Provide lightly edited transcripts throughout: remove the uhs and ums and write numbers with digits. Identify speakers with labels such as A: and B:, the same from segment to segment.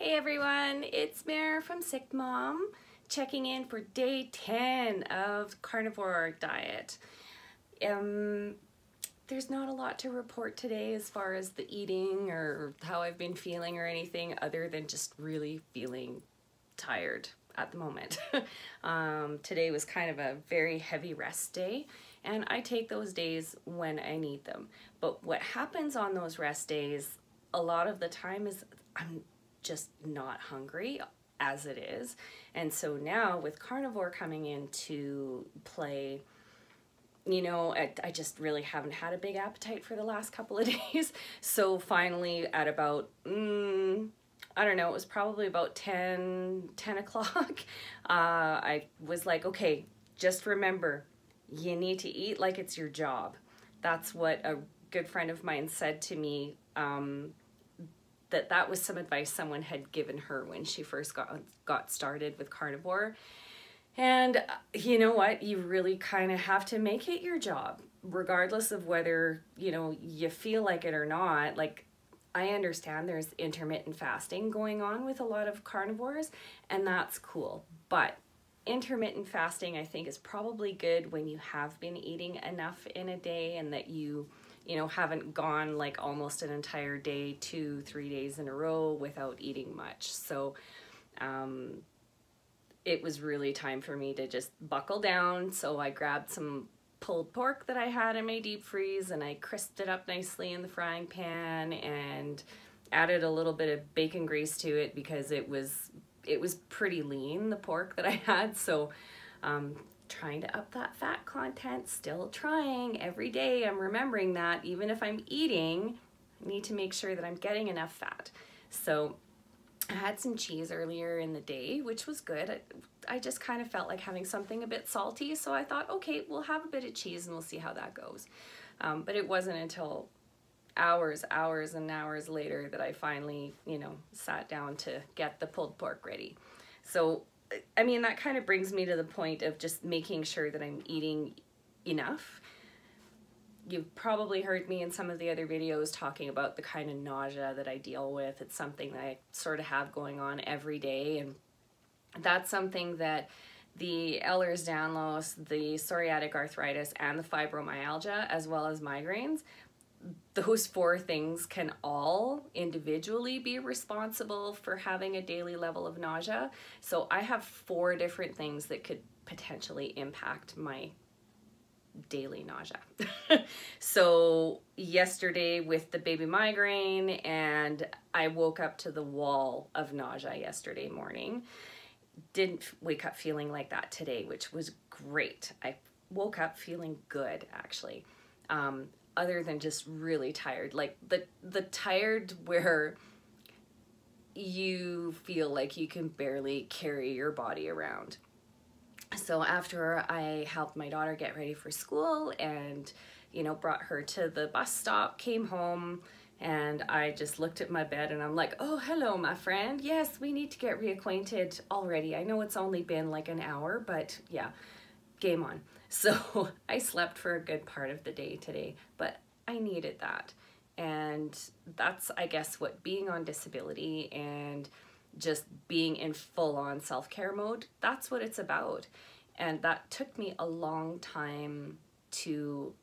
A: Hey everyone, it's Mare from SickMom, checking in for day 10 of carnivore diet. There's not a lot to report today as far as the eating or how I've been feeling or anything other than just really feeling tired at the moment. Today was kind of a very heavy rest day, and I take those days when I need them. But what happens on those rest days a lot of the time is I'm just not hungry as it is. And so now with carnivore coming into play, you know, I just really haven't had a big appetite for the last couple of days. So finally at about, I don't know, it was probably about 10 o'clock. I was like, okay, just remember, you need to eat like it's your job. That's what a good friend of mine said to me, that was some advice someone had given her when she first got started with carnivore. And you know what, you really kind of have to make it your job, regardless of whether, you know, you feel like it or not. Like, I understand there's intermittent fasting going on with a lot of carnivores, and that's cool. But intermittent fasting, I think, is probably good when you have been eating enough in a day and that you know, haven't gone like almost an entire day, 2-3 days in a row without eating much. So it was really time for me to just buckle down. So I grabbed some pulled pork that I had in my deep freeze and I crisped it up nicely in the frying pan and added a little bit of bacon grease to it because it was pretty lean, the pork that I had. So trying to up that fat content, still trying every day. I'm remembering that even if I'm eating, I need to make sure that I'm getting enough fat. So I had some cheese earlier in the day, which was good. I just kind of felt like having something a bit salty. So I thought, okay, we'll have a bit of cheese and we'll see how that goes. But it wasn't until hours and hours later that I finally, you know, sat down to get the pulled pork ready. So I mean, that kind of brings me to the point of just making sure that I'm eating enough. You've probably heard me in some of the other videos talking about the kind of nausea that I deal with. It's something that I sort of have going on every day, and that's something that the Ehlers-Danlos, the psoriatic arthritis, and the fibromyalgia, as well as migraines, those 4 things can all individually be responsible for having a daily level of nausea. So I have 4 different things that could potentially impact my daily nausea. So yesterday with the baby migraine, and I woke up to the wall of nausea yesterday morning. Didn't wake up feeling like that today, which was great. I woke up feeling good, actually. Other than just really tired, like the tired where you feel like you can barely carry your body around. So after I helped my daughter get ready for school and, you know, brought her to the bus stop, came home, and I just looked at my bed and I'm like, oh, hello, my friend. Yes, we need to get reacquainted already. I know it's only been like an hour, but yeah, game on. So I slept for a good part of the day today, but I needed that. And that's, I guess, what being on disability and just being in full-on self-care mode, that's what it's about. And that took me a long time to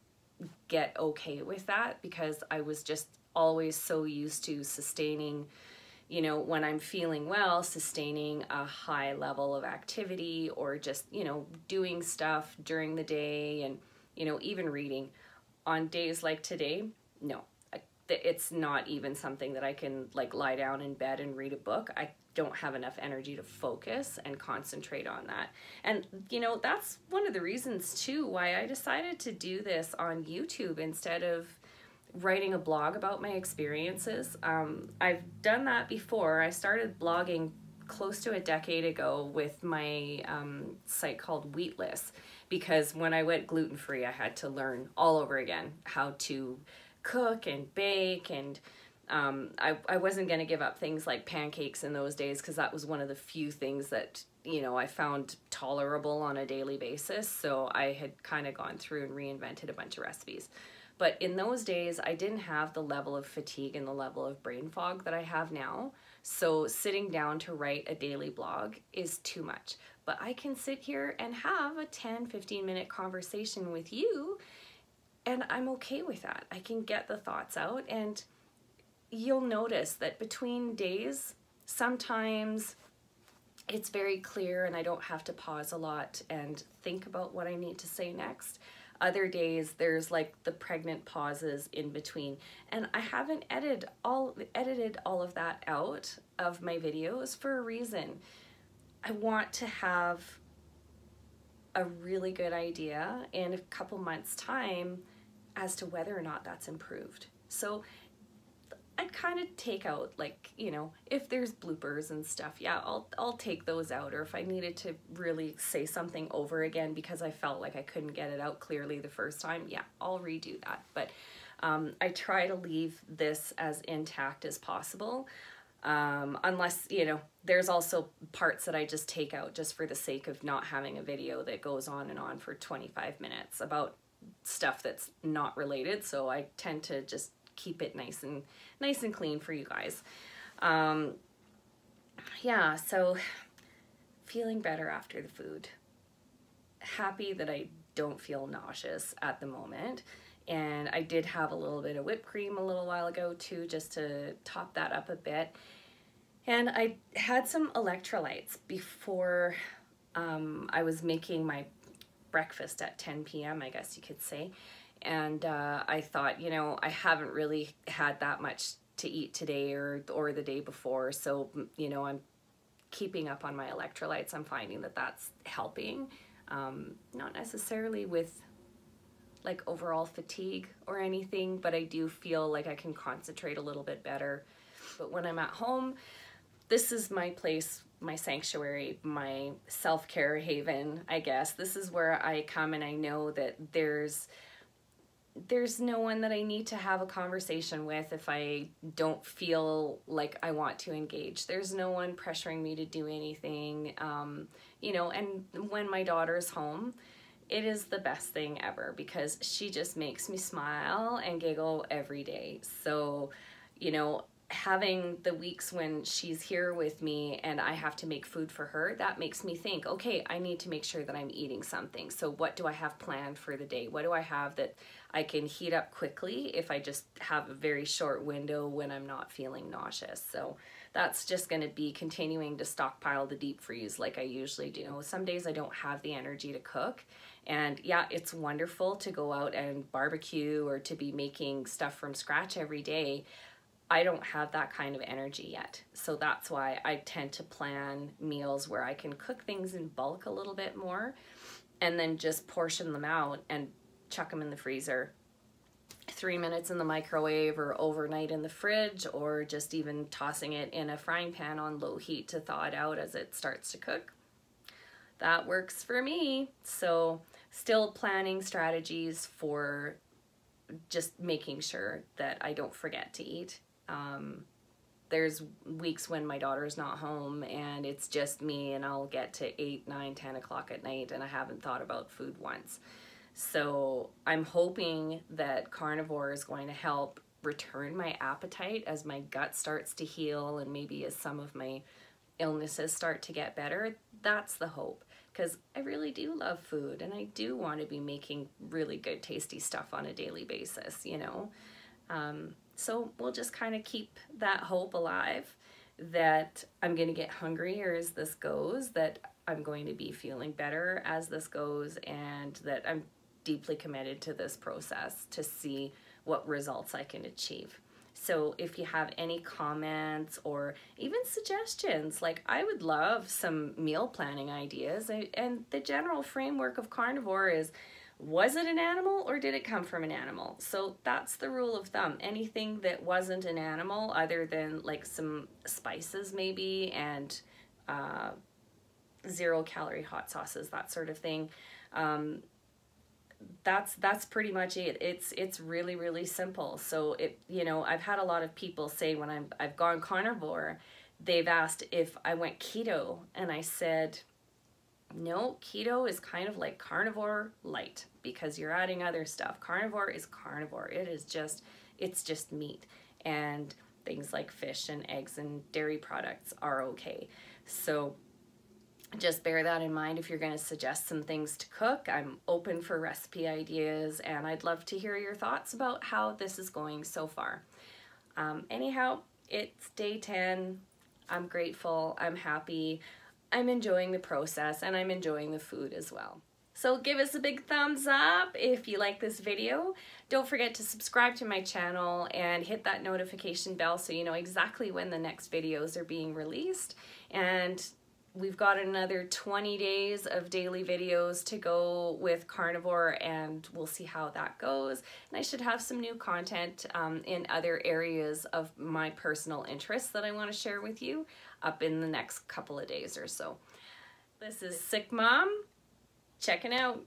A: get okay with that because I was just always so used to sustaining, you know, when I'm feeling well, sustaining a high level of activity or just, you know, doing stuff during the day and, you know, even reading. On days like today, no, it's not even something that I can like lie down in bed and read a book. I don't have enough energy to focus and concentrate on that. And, you know, that's one of the reasons too why I decided to do this on YouTube instead of writing a blog about my experiences. I've done that before. I started blogging close to a decade ago with my site called Wheatless, because when I went gluten-free, I had to learn all over again how to cook and bake, and I wasn't going to give up things like pancakes in those days because that was one of the few things that, you know, I found tolerable on a daily basis. So I had kind of gone through and reinvented a bunch of recipes. But in those days, I didn't have the level of fatigue and the level of brain fog that I have now. So sitting down to write a daily blog is too much. But I can sit here and have a 10-15 minute conversation with you, and I'm okay with that. I can get the thoughts out, and you'll notice that between days, sometimes it's very clear and I don't have to pause a lot and think about what I need to say next. Other days, there's like the pregnant pauses in between. And I haven't edited all of that out of my videos for a reason. I want to have a really good idea in a couple months' time as to whether or not that's improved. So I'd kind of take out, like, you know, if there's bloopers and stuff, yeah, I'll take those out. Or if I needed to really say something over again because I felt like I couldn't get it out clearly the first time, yeah, I'll redo that. But I try to leave this as intact as possible. Unless, you know, there's also parts that I just take out just for the sake of not having a video that goes on and on for 25 minutes about stuff that's not related. So I tend to just keep it nice and clean for you guys. Yeah, so feeling better after the food. Happy that I don't feel nauseous at the moment. And I did have a little bit of whipped cream a little while ago too, just to top that up a bit. And I had some electrolytes before I was making my breakfast at 10 p.m., I guess you could say. And I thought, you know, I haven't really had that much to eat today or the day before. So, you know, I'm keeping up on my electrolytes. I'm finding that that's helping. Not necessarily with like overall fatigue or anything, but I do feel like I can concentrate a little bit better. But when I'm at home, this is my place, my sanctuary, my self-care haven, I guess. This is where I come and I know that there's no one that I need to have a conversation with if I don't feel like I want to engage. There's no one pressuring me to do anything, you know, and when my daughter's home, it is the best thing ever because she just makes me smile and giggle every day. So, you know, having the weeks when she's here with me and I have to make food for her, that makes me think, okay, I need to make sure that I'm eating something. So what do I have planned for the day? What do I have that I can heat up quickly if I just have a very short window when I'm not feeling nauseous? So that's just going to be continuing to stockpile the deep freeze like I usually do. Some days I don't have the energy to cook. And yeah, it's wonderful to go out and barbecue or to be making stuff from scratch every day. I don't have that kind of energy yet. So that's why I tend to plan meals where I can cook things in bulk a little bit more and then just portion them out and chuck them in the freezer. 3 minutes in the microwave or overnight in the fridge, or just even tossing it in a frying pan on low heat to thaw it out as it starts to cook. That works for me. So still planning strategies for just making sure that I don't forget to eat. There's weeks when my daughter's not home and it's just me and I'll get to 8, 9, 10 o'clock at night and I haven't thought about food once. So I'm hoping that Carnivore is going to help return my appetite as my gut starts to heal and maybe as some of my illnesses start to get better. That's the hope, because I really do love food and I do want to be making really good tasty stuff on a daily basis, you know. So we'll just kind of keep that hope alive that I'm going to get hungrier as this goes, that I'm going to be feeling better as this goes, and that I'm deeply committed to this process to see what results I can achieve. So if you have any comments or even suggestions, like I would love some meal planning ideas. And the general framework of Carnivore is, was it an animal or did it come from an animal? So that's the rule of thumb. Anything that wasn't an animal, other than like some spices maybe and 0-calorie hot sauces, that sort of thing, that's pretty much it. It's really, really simple. So it, you know, I've had a lot of people say when I've gone carnivore, they've asked if I went keto, and I said, no, keto is kind of like carnivore light because you're adding other stuff. Carnivore is carnivore. It is just, it's just meat. And things like fish and eggs and dairy products are okay. So just bear that in mind if you're going to suggest some things to cook. I'm open for recipe ideas, and I'd love to hear your thoughts about how this is going so far. Anyhow, it's day 10. I'm grateful, I'm happy, I'm enjoying the process, and I'm enjoying the food as well. So give us a big thumbs up if you like this video. Don't forget to subscribe to my channel and hit that notification bell so you know exactly when the next videos are being released. And we've got another 20 days of daily videos to go with Carnivore, and we'll see how that goes. And I should have some new content in other areas of my personal interests that I want to share with you up in the next couple of days or so. This is SickMom, checking out.